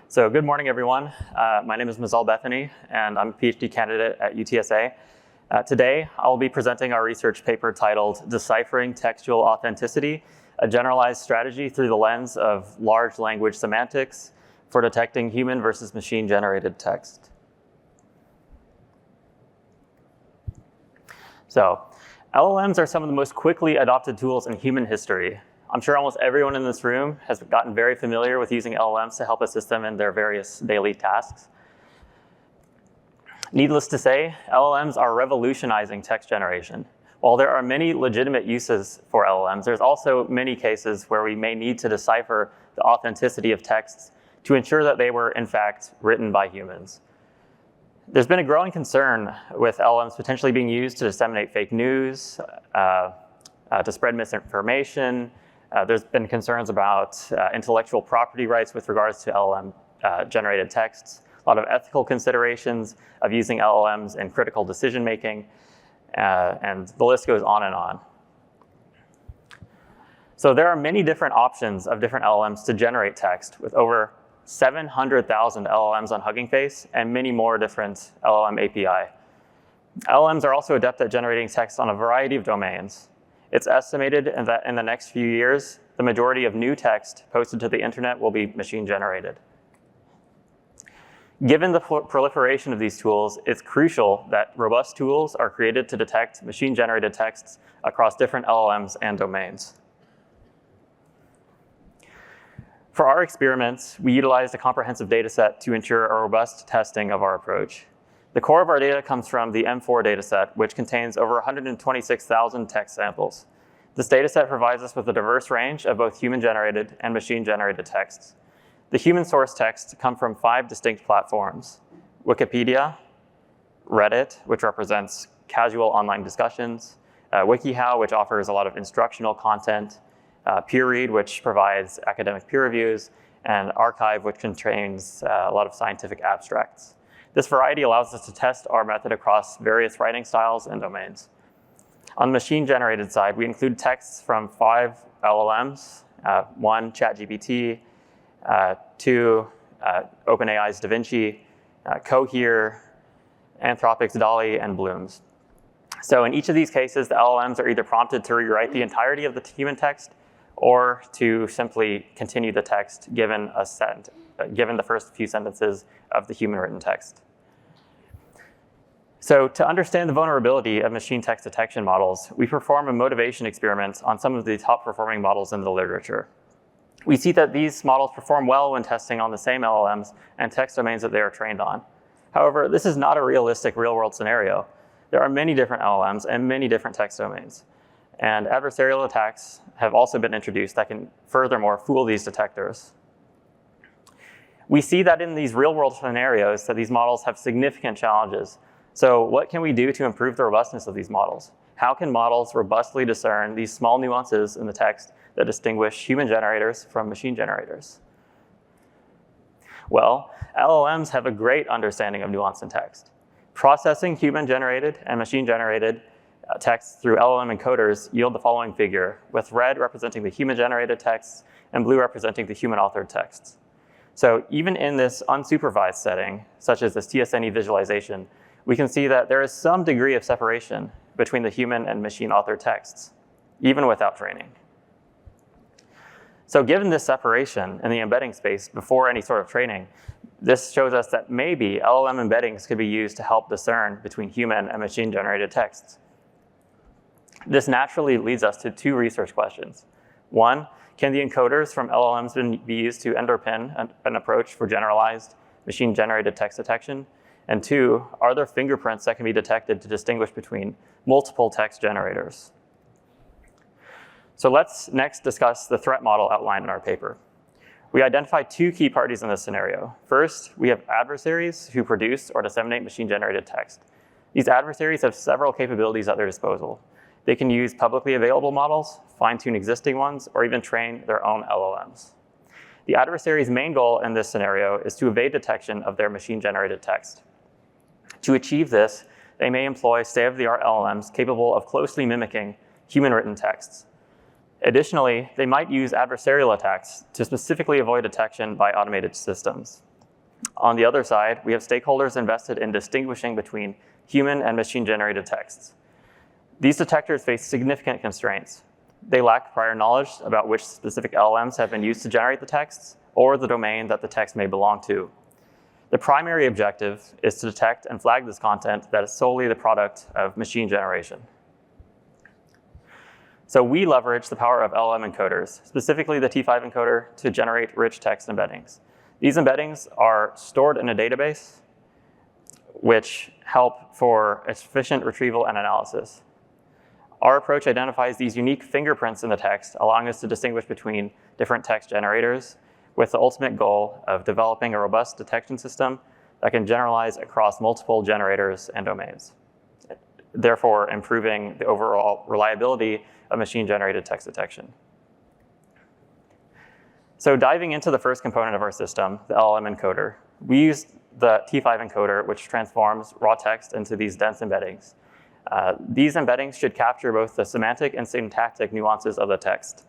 So good morning, everyone. My name is Mazal Bethany, and I'm a PhD candidate at UTSA. Today, I'll be presenting our research paper titled Deciphering Textual Authenticity, a Generalized Strategy Through the Lens of Large Language Semantics for Detecting Human versus Machine-Generated Text. So, LLMs are some of the most quickly adopted tools in human history. I'm sure almost everyone in this room has gotten very familiar with using LLMs to help assist them in their various daily tasks. Needless to say, LLMs are revolutionizing text generation. While there are many legitimate uses for LLMs, there's also many cases where we may need to decipher the authenticity of texts to ensure that they were, in fact, written by humans. There's been a growing concern with LLMs potentially being used to disseminate fake news, to spread misinformation. There's been concerns about intellectual property rights with regards to LLM-generated texts, a lot of ethical considerations of using LLMs in critical decision-making, and the list goes on and on. So there are many different options of different LLMs to generate text, with over 700,000 LLMs on Hugging Face and many more different LLM API. LLMs are also adept at generating text on a variety of domains. It's estimated that in the next few years, the majority of new text posted to the internet will be machine-generated. Given the proliferation of these tools, it's crucial that robust tools are created to detect machine-generated texts across different LLMs and domains. For our experiments, we utilized a comprehensive data set to ensure a robust testing of our approach. The core of our data comes from the M4 dataset, which contains over 126,000 text samples. This dataset provides us with a diverse range of both human-generated and machine-generated texts. The human-sourced texts come from 5 distinct platforms: Wikipedia, Reddit, which represents casual online discussions, WikiHow, which offers a lot of instructional content, PeerRead, which provides academic peer reviews, and Archive, which contains a lot of scientific abstracts. This variety allows us to test our method across various writing styles and domains. On the machine-generated side, we include texts from 5 LLMs, 1, ChatGPT, 2, OpenAI's DaVinci, Cohere, Anthropic's DALL-E, and Bloom's. So in each of these cases, the LLMs are either prompted to rewrite the entirety of the human text or to simply continue the text given the first few sentences of the human-written text. So to understand the vulnerability of machine text detection models, we perform a motivation experiment on some of the top-performing models in the literature. We see that these models perform well when testing on the same LLMs and text domains that they are trained on. However, this is not a realistic real-world scenario. There are many different LLMs and many different text domains. And adversarial attacks have also been introduced that can furthermore fool these detectors. We see that in these real-world scenarios that these models have significant challenges. So what can we do to improve the robustness of these models? How can models robustly discern these small nuances in the text that distinguish human generators from machine generators? Well, LLMs have a great understanding of nuance in text. Processing human-generated and machine-generated texts through LLM encoders yield the following figure, with red representing the human-generated texts and blue representing the human-authored texts. So even in this unsupervised setting, such as this TSNE visualization, we can see that there is some degree of separation between the human and machine-authored texts, even without training. So given this separation in the embedding space before any sort of training, this shows us that maybe LLM embeddings could be used to help discern between human and machine-generated texts. This naturally leads us to 2 research questions. 1, can the encoders from LLMs be used to underpin an approach for generalized machine-generated text detection? And 2, are there fingerprints that can be detected to distinguish between multiple text generators? So let's next discuss the threat model outlined in our paper. We identified 2 key parties in this scenario. First, we have adversaries who produce or disseminate machine-generated text. These adversaries have several capabilities at their disposal. They can use publicly available models, fine-tune existing ones, or even train their own LLMs. The adversary's main goal in this scenario is to evade detection of their machine-generated text. To achieve this, they may employ state-of-the-art LLMs capable of closely mimicking human-written texts. Additionally, they might use adversarial attacks to specifically avoid detection by automated systems. On the other side, we have stakeholders invested in distinguishing between human and machine-generated texts. These detectors face significant constraints. They lack prior knowledge about which specific LLMs have been used to generate the texts or the domain that the text may belong to. The primary objective is to detect and flag this content that is solely the product of machine generation. So we leverage the power of LLM encoders, specifically the T5 encoder, to generate rich text embeddings. These embeddings are stored in a database, which help for efficient retrieval and analysis. Our approach identifies these unique fingerprints in the text, allowing us to distinguish between different text generators, with the ultimate goal of developing a robust detection system that can generalize across multiple generators and domains, therefore improving the overall reliability of machine-generated text detection. So diving into the first component of our system, the LLM encoder, we use the T5 encoder, which transforms raw text into these dense embeddings. These embeddings should capture both the semantic and syntactic nuances of the text.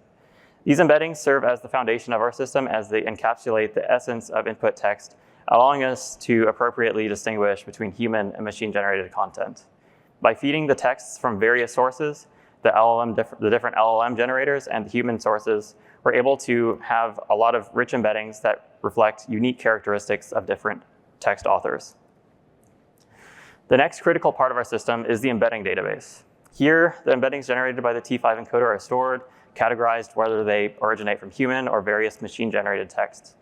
These embeddings serve as the foundation of our system as they encapsulate the essence of input text, allowing us to appropriately distinguish between human and machine-generated content. By feeding the texts from various sources, the different LLM generators and the human sources, we're able to have a lot of rich embeddings that reflect unique characteristics of different text authors. The next critical part of our system is the embedding database. Here, the embeddings generated by the T5 encoder are stored, categorized whether they originate from human or various machine-generated texts.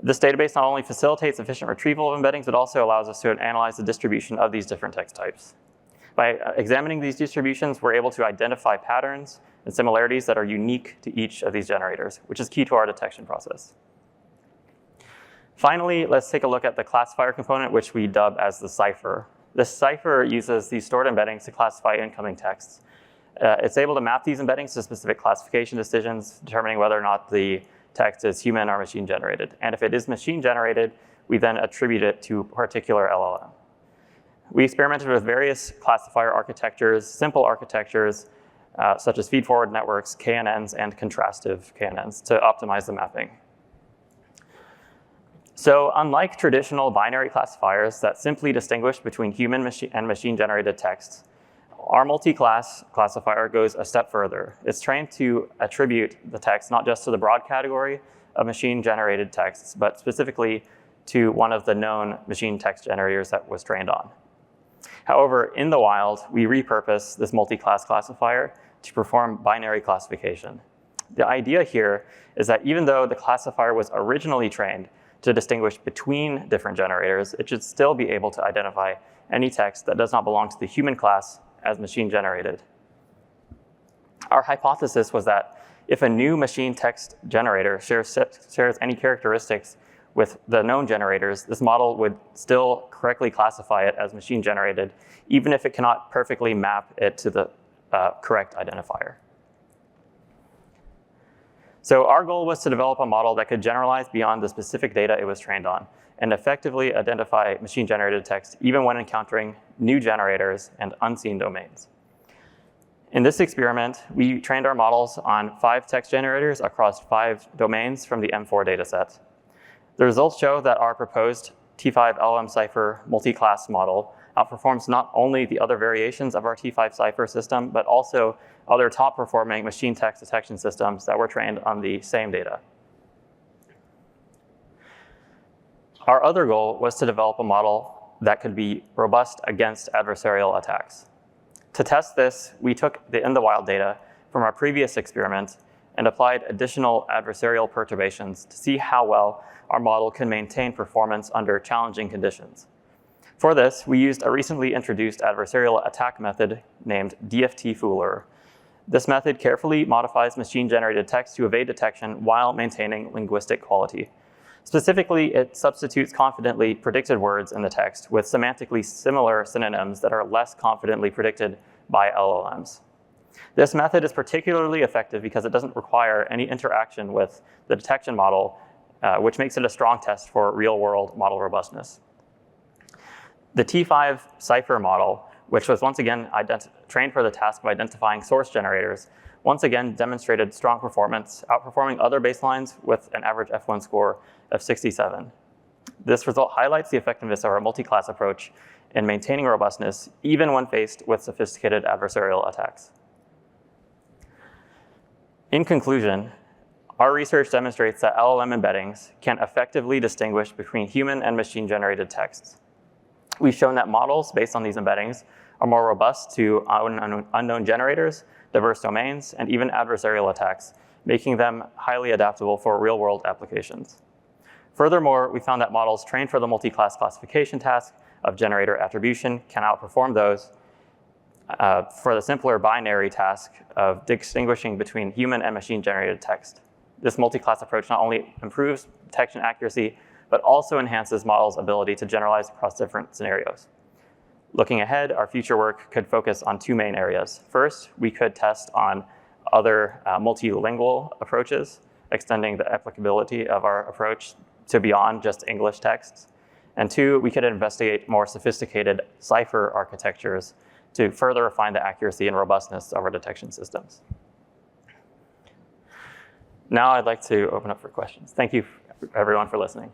This database not only facilitates efficient retrieval of embeddings, but also allows us to analyze the distribution of these different text types. By examining these distributions, we're able to identify patterns and similarities that are unique to each of these generators, which is key to our detection process. Finally, let's take a look at the classifier component, which we dub as the cipher. This cipher uses these stored embeddings to classify incoming texts. It's able to map these embeddings to specific classification decisions, determining whether or not the text is human or machine generated. And if it is machine generated, we then attribute it to a particular LLM. We experimented with various classifier architectures, simple architectures, such as feed-forward networks, KNNs, and contrastive KNNs to optimize the mapping. So unlike traditional binary classifiers that simply distinguish between human and machine-generated texts, our multi-class classifier goes a step further. It's trained to attribute the text not just to the broad category of machine-generated texts, but specifically to one of the known machine text generators that was trained on. However, in the wild, we repurpose this multi-class classifier to perform binary classification. The idea here is that even though the classifier was originally trained to distinguish between different generators, it should still be able to identify any text that does not belong to the human class as machine generated. Our hypothesis was that if a new machine text generator shares any characteristics with the known generators, this model would still correctly classify it as machine generated, even if it cannot perfectly map it to the correct identifier. So our goal was to develop a model that could generalize beyond the specific data it was trained on and effectively identify machine-generated text even when encountering new generators and unseen domains. In this experiment, we trained our models on 5 text generators across 5 domains from the M4 dataset. The results show that our proposed T5 LLM cipher multi-class model outperforms not only the other variations of our T5 cipher system, but also other top-performing machine text detection systems that were trained on the same data. Our other goal was to develop a model that could be robust against adversarial attacks. To test this, we took the in-the-wild data from our previous experiment and applied additional adversarial perturbations to see how well our model can maintain performance under challenging conditions. For this, we used a recently introduced adversarial attack method named DFT Fooler. This method carefully modifies machine-generated text to evade detection while maintaining linguistic quality. Specifically, it substitutes confidently predicted words in the text with semantically similar synonyms that are less confidently predicted by LLMs. This method is particularly effective because it doesn't require any interaction with the detection model, which makes it a strong test for real-world model robustness. The T5 cipher model, which was once again trained for the task of identifying source generators, once again demonstrated strong performance, outperforming other baselines with an average F1 score of 67. This result highlights the effectiveness of our multi-class approach in maintaining robustness, even when faced with sophisticated adversarial attacks. In conclusion, our research demonstrates that LLM embeddings can effectively distinguish between human and machine-generated texts. We've shown that models based on these embeddings are more robust to unknown generators, diverse domains, and even adversarial attacks, making them highly adaptable for real-world applications. Furthermore, we found that models trained for the multi-class classification task of generator attribution can outperform those for the simpler binary task of distinguishing between human and machine-generated text. This multi-class approach not only improves detection accuracy, but also enhances models' ability to generalize across different scenarios. Looking ahead, our future work could focus on two main areas. First, we could test on other multilingual approaches, extending the applicability of our approach to beyond just English texts. And two, we could investigate more sophisticated cipher architectures to further refine the accuracy and robustness of our detection systems. Now I'd like to open up for questions. Thank you, everyone, for listening.